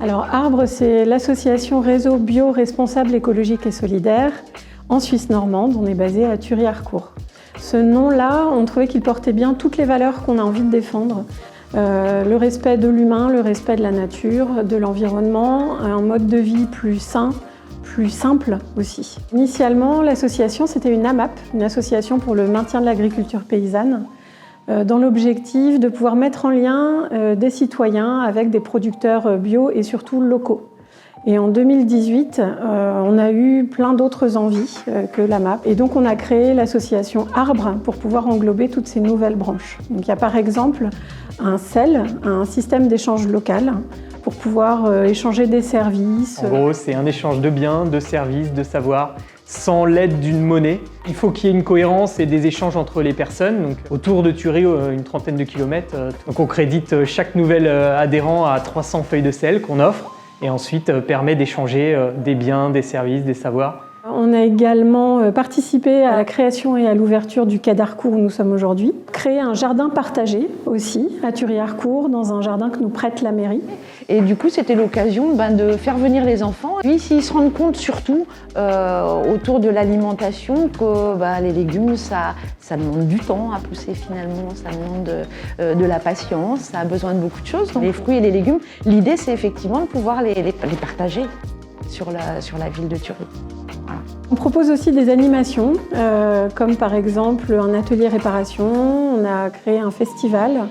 Alors Arbre, c'est l'association Réseau Bio Responsable Écologique et Solidaire en Suisse normande. On est basé à Thury-Harcourt. Ce nom-là, on trouvait qu'il portait bien toutes les valeurs qu'on a envie de défendre. Le respect de l'humain, le respect de la nature, de l'environnement, un mode de vie plus sain, plus simple aussi. Initialement, l'association, c'était une AMAP, une association pour le maintien de l'agriculture paysanne, dans l'objectif de pouvoir mettre en lien des citoyens avec des producteurs bio et surtout locaux. Et en 2018, on a eu plein d'autres envies que l'AMAP. Et donc on a créé l'association Arbre pour pouvoir englober toutes ces nouvelles branches. Donc il y a par exemple un CEL, un système d'échange local, pour pouvoir échanger des services. En gros, c'est un échange de biens, de services, de savoirs, sans l'aide d'une monnaie. Il faut qu'il y ait une cohérence et des échanges entre les personnes. Donc, autour de Thury, une trentaine de kilomètres. Donc, on crédite chaque nouvel adhérent à 300 feuilles de sel qu'on offre et ensuite permet d'échanger des biens, des services, des savoirs. On a également participé à la création et à l'ouverture du Quai d'Harcourt où nous sommes aujourd'hui. Créé un jardin partagé aussi à Thury-Harcourt, dans un jardin que nous prête la mairie. Et du coup, c'était l'occasion de faire venir les enfants. Puis, s'ils se rendent compte surtout autour de l'alimentation que les légumes, ça demande du temps à pousser finalement, ça demande de la patience, ça a besoin de beaucoup de choses. Donc, les fruits et les légumes, l'idée, c'est effectivement de pouvoir les partager sur la ville de Thury. Voilà. On propose aussi des animations, comme par exemple un atelier réparation, on a créé un festival.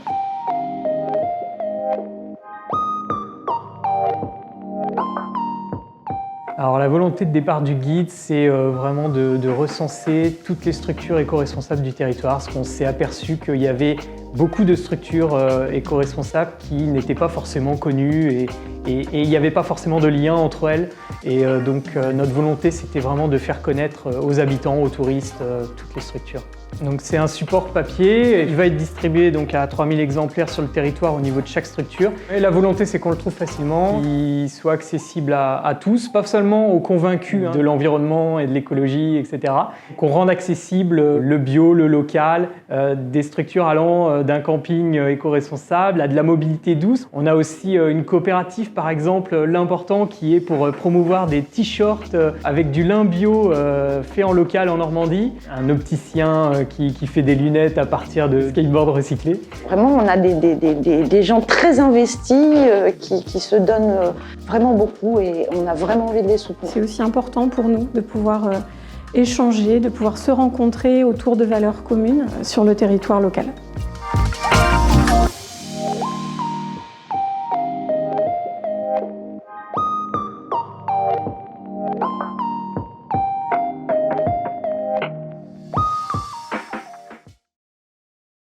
Alors la volonté de départ du guide, c'est vraiment de recenser toutes les structures éco-responsables du territoire, parce qu'on s'est aperçu qu'il y avait beaucoup de structures éco-responsables qui n'étaient pas forcément connues et il n'y avait pas forcément de lien entre elles. Et donc notre volonté, c'était vraiment de faire connaître aux habitants, aux touristes, toutes les structures. Donc c'est un support papier, il va être distribué donc à 3000 exemplaires sur le territoire au niveau de chaque structure. Et la volonté, c'est qu'on le trouve facilement, qu'il soit accessible à tous, pas seulement aux convaincus de l'environnement et de l'écologie, etc. Qu'on rende accessible le bio, le local, des structures allant d'un camping éco-responsable à de la mobilité douce. On a aussi une coopérative, par exemple, l'important qui est pour promouvoir des t-shirts avec du lin bio fait en local en Normandie. Un opticien qui fait des lunettes à partir de skateboard recyclés. Vraiment, on a des gens très investis qui se donnent vraiment beaucoup et on a vraiment envie de les soutenir. C'est aussi important pour nous de pouvoir échanger, de pouvoir se rencontrer autour de valeurs communes sur le territoire local.